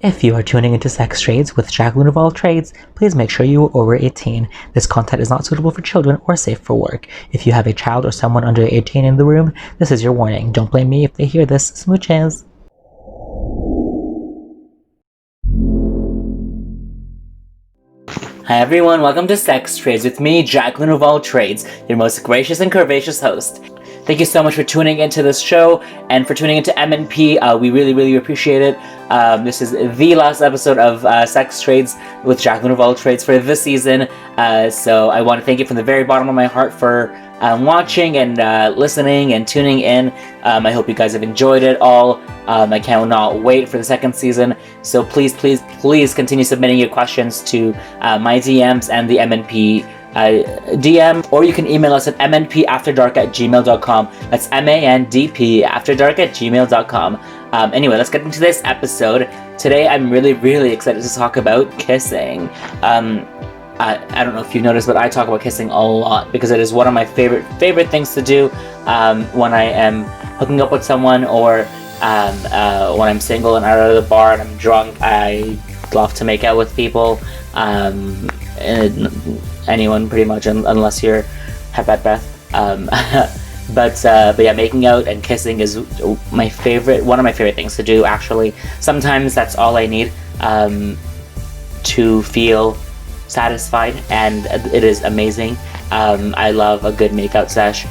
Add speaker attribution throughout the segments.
Speaker 1: If you are tuning into Sex Trades with Jackelynne Ouvall Traydes, please make sure you are over 18. This content is not suitable for children or safe for work. If you have a child or someone under 18 in the room, this is your warning. Don't blame me if they hear this. Smooches. Hi everyone, welcome to Sex Trades with me, Jackelynne Ouvall Traydes, your most gracious and curvaceous host. Thank you so much for tuning into this show and for tuning into MNP. We really appreciate it. This is the last episode of Sex Trades with Jackelynne Ouvall Traydes for this season. So I want to thank you from the very bottom of my heart for watching and listening and tuning in. I hope you guys have enjoyed it all. I cannot wait for the second season. So please continue submitting your questions to my DMs and the MNP DM, or you can email us at mnpafterdark@gmail.com. That's MANDP afterdark@gmail.com. Anyway, let's get into this episode. Today I'm really excited to talk about kissing. I don't know if you've noticed, but I talk about kissing a lot because it is one of my favorite things to do when I am hooking up with someone, or when I'm single and out of the bar and I'm drunk. I love to make out with people. Anyone pretty much, unless you have bad breath. But yeah, making out and kissing is one of my favorite things to do, actually. Sometimes that's all I need to feel satisfied, and it is amazing. I love a good makeout sesh.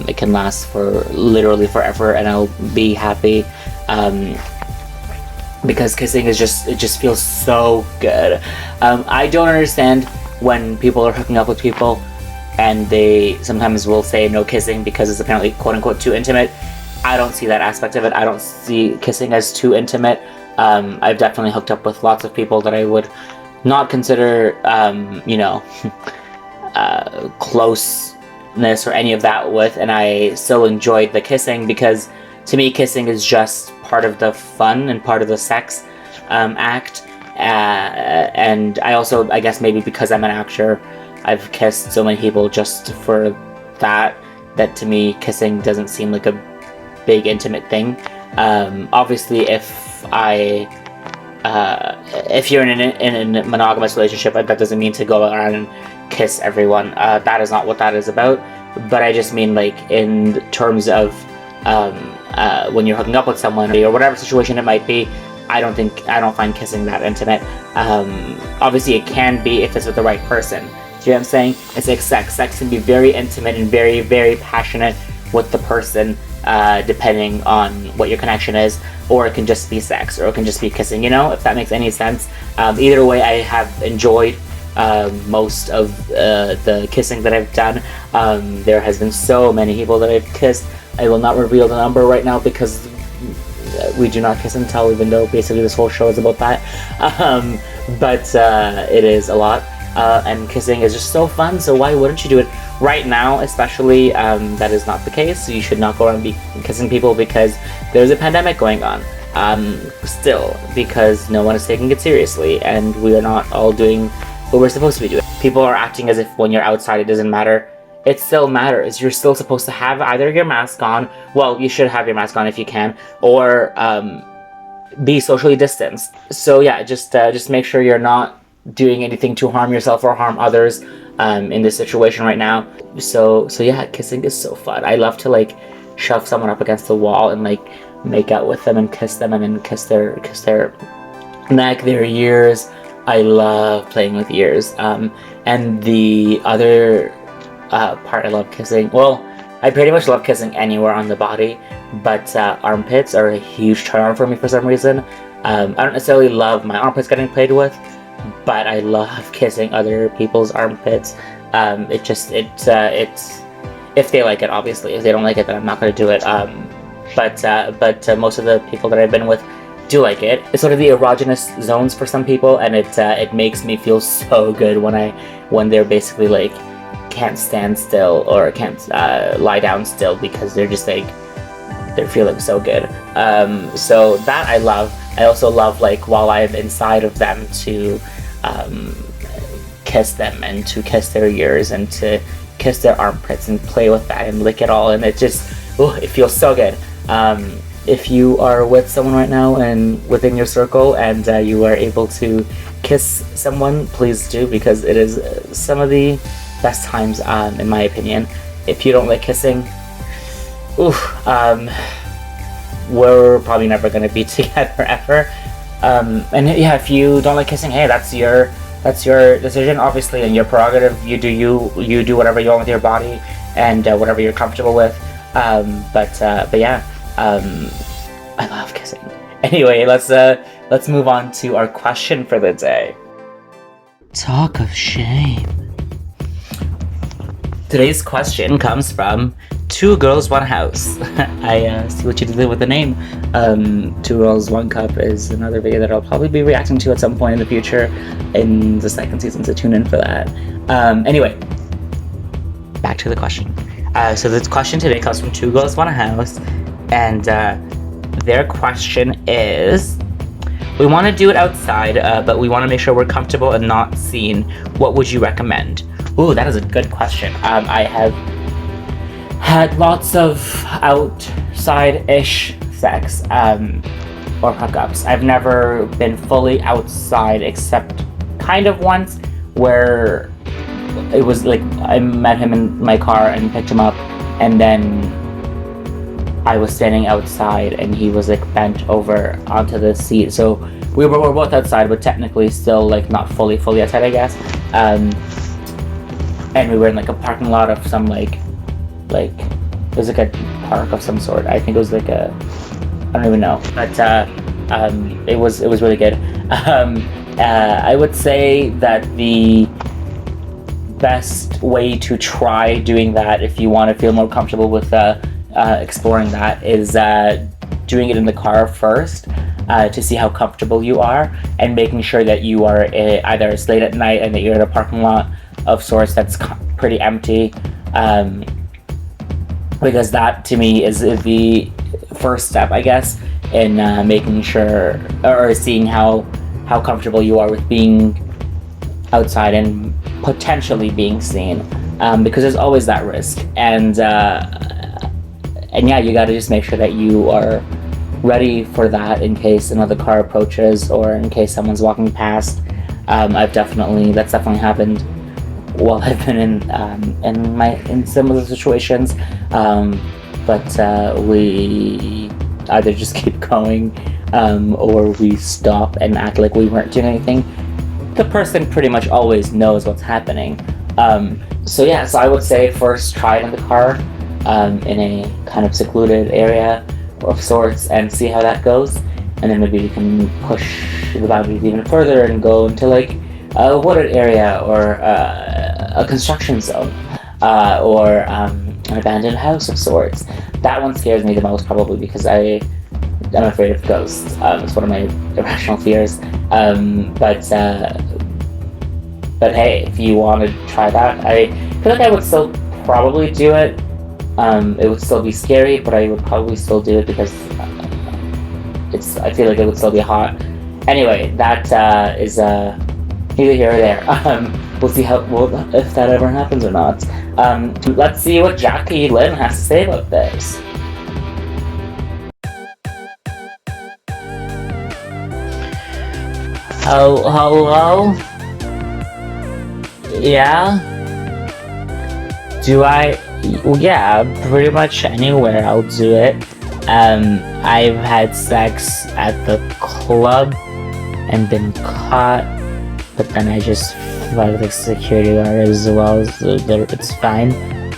Speaker 1: It can last for literally forever, and I'll be happy. Because kissing is it just feels so good. I don't understand when people are hooking up with people and they sometimes will say no kissing because it's apparently quote unquote too intimate. I don't see that aspect of it. I don't see kissing as too intimate. I've definitely hooked up with lots of people that I would not consider, closeness or any of that with, and I still enjoyed the kissing because to me kissing is just part of the fun and part of the sex act. And I also, I guess maybe because I'm an actor, I've kissed so many people just for that to me kissing doesn't seem like a big intimate thing. Obviously if you're in a monogamous relationship, that doesn't mean to go around and kiss everyone. That is not what that is about. But I just mean like in terms of when you're hooking up with someone or whatever situation it might be, I don't find kissing that intimate. Obviously it can be if it's with the right person. Do you know what I'm saying? It's like sex. Sex can be very intimate and very passionate with the person, depending on what your connection is, or it can just be sex, or it can just be kissing, if that makes any sense. Either way, I have enjoyed most of the kissing that I've done. There has been so many people that I've kissed. I will not reveal the number right now because we do not kiss and tell, even though basically this whole show is about that. But it is a lot, and kissing is just so fun, so why wouldn't you do it? Right now especially, that is not the case. You should not go around kissing people because there's a pandemic going on still, because no one is taking it seriously and we are not all doing what we're supposed to be doing. People are acting as if when you're outside it doesn't matter. It still matters. You're still supposed to have either your mask on, well, you should have your mask on if you can, or be socially distanced. So yeah, just make sure you're not doing anything to harm yourself or harm others in this situation right now. So yeah, kissing is so fun. I love to like shove someone up against the wall and like make out with them and kiss them, and then kiss their neck, their ears. I love playing with ears. And the other part I love kissing, well, I pretty much love kissing anywhere on the body, but armpits are a huge turn on for me for some reason. I don't necessarily love my armpits getting played with, but I love kissing other people's armpits. It's if they like it, obviously. If they don't like it, then I'm not going to do it. But most of the people that I've been with do like it. It's sort of the erogenous zones for some people, and it makes me feel so good when they're basically like can't stand still or can't lie down still because they're just like they're feeling so good. So that I love. I also love like while I'm inside of them to kiss them and to kiss their ears and to kiss their armpits and play with that and lick it all, and it just it feels so good. if you are with someone right now and within your circle and you are able to kiss someone, please do, because it is some of the best times, in my opinion. If you don't like kissing, we're probably never going to be together ever. And yeah, if you don't like kissing, hey, that's your decision, obviously, and your prerogative. You do whatever you want with your body and whatever you're comfortable with. But yeah, I love kissing. Anyway, let's move on to our question for the day. Talk of shame. Today's question comes from Two Girls, One House. I see what you did with the name. Two Girls, One Cup is another video that I'll probably be reacting to at some point in the future in the second season, so tune in for that. Anyway, back to the question. So the question today comes from Two Girls, One House, and their question is, we want to do it outside, but we want to make sure we're comfortable and not seen. What would you recommend? Ooh, that is a good question. I have had lots of outside-ish sex, or hookups. I've never been fully outside, except kind of once, where it was like I met him in my car and picked him up, and then I was standing outside and he was like bent over onto the seat. So we were both outside, but technically still like not fully outside, I guess. And we were in like a parking lot of some like it was like a park of some sort. I think it was like I don't even know, but it was really good. I would say that the best way to try doing that, if you want to feel more comfortable with exploring that, is doing it in the car first, to see how comfortable you are, and making sure that you are either it's late at night and that you're in a parking lot of sorts that's pretty empty, because that to me is the first step, I guess, in making sure or seeing how comfortable you are with being outside and potentially being seen, because there's always that risk, and yeah, you got to just make sure that you are ready for that in case another car approaches or in case someone's walking past. That's definitely happened while I've been in similar situations, but we either just keep going, or we stop and act like we weren't doing anything. The person pretty much always knows what's happening. So I would say first try it in the car, in a kind of secluded area of sorts, and see how that goes, and then maybe you can push the boundaries even further and go into like a wooded area, or a construction zone, or an abandoned house of sorts. That one scares me the most, probably because I'm afraid of ghosts. It's one of my irrational fears. But hey, if you want to try that, I feel like I would still probably do it. It would still be scary, but I would probably still do it because I feel like it would still be hot. Anyway, that is neither here or there. We'll see if that ever happens or not. Let's see what Jackelynne has to say about this. Oh, hello? Yeah? Yeah, pretty much anywhere I'll do it. I've had sex at the club and been caught, but then I just fought the security guard as well, so it's fine.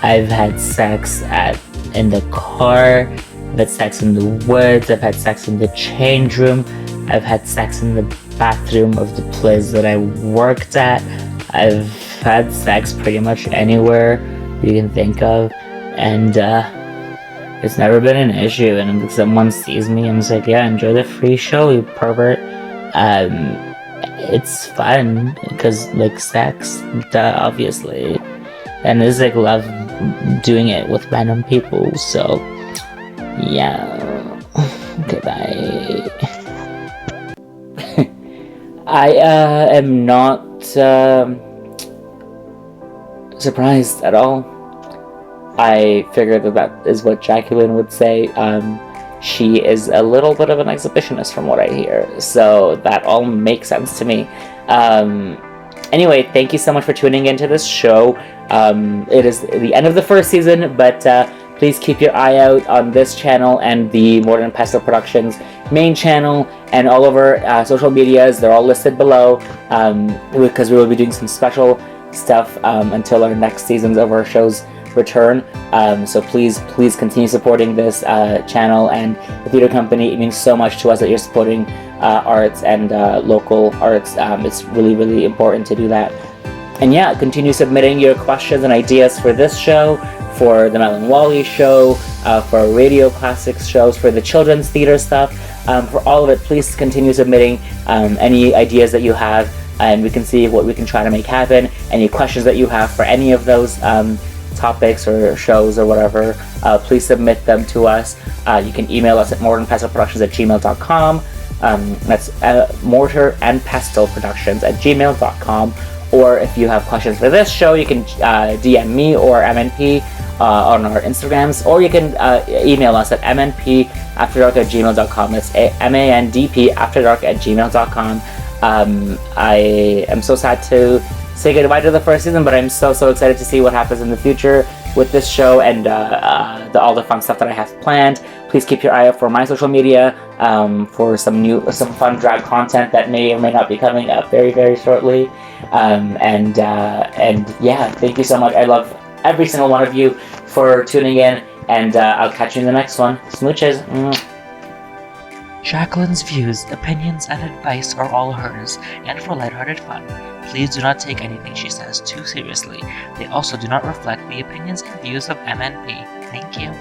Speaker 1: I've had sex in the car, I've had sex in the woods, I've had sex in the change room, I've had sex in the bathroom of the place that I worked at. I've had sex pretty much anywhere you can think of, and it's never been an issue. And if someone sees me and is like, yeah, enjoy the free show, you pervert, it's fun, because like sex, obviously, and it's like love doing it with random people. So yeah, okay, bye. I am not surprised at all. I figured that is what Jackelynne would say. she is a little bit of an exhibitionist from what I hear. So that all makes sense to me. Anyway, thank you so much for tuning into this show. It is the end of the first season, but please keep your eye out on this channel and the Modern Pesto Productions main channel and all of our social medias. They're all listed below, because we will be doing some special stuff until our next seasons of our shows return. So please continue supporting this channel and the theater company. It means so much to us that you're supporting arts and local arts. It's really important to do that. And yeah, continue submitting your questions and ideas for this show, for the Mel and Wally show, for radio classics shows, for the children's theater stuff. For all of it, please continue submitting any ideas that you have, and we can see what we can try to make happen. Any questions that you have for any of those topics or shows or whatever, please submit them to us. You can email us at mortarandpestilproductions@gmail.com. That's mortarandpestilproductions@gmail.com. Or if you have questions for this show, you can DM me or MNP on our Instagrams, or you can email us at mnpafterdark@gmail.com. That's mandpafterdark@gmail.com. I am so sad to say goodbye to the first season, but I'm so excited to see what happens in the future with this show and all the fun stuff that I have planned. Please keep your eye out for my social media for some fun drag content that may or may not be coming up very shortly. And yeah, thank you so much. I love every single one of you for tuning in, and I'll catch you in the next one. Smooches.
Speaker 2: Jackelynne's views, opinions, and advice are all hers, and for lighthearted fun. Please do not take anything she says too seriously. They also do not reflect the opinions and views of MNP. Thank you.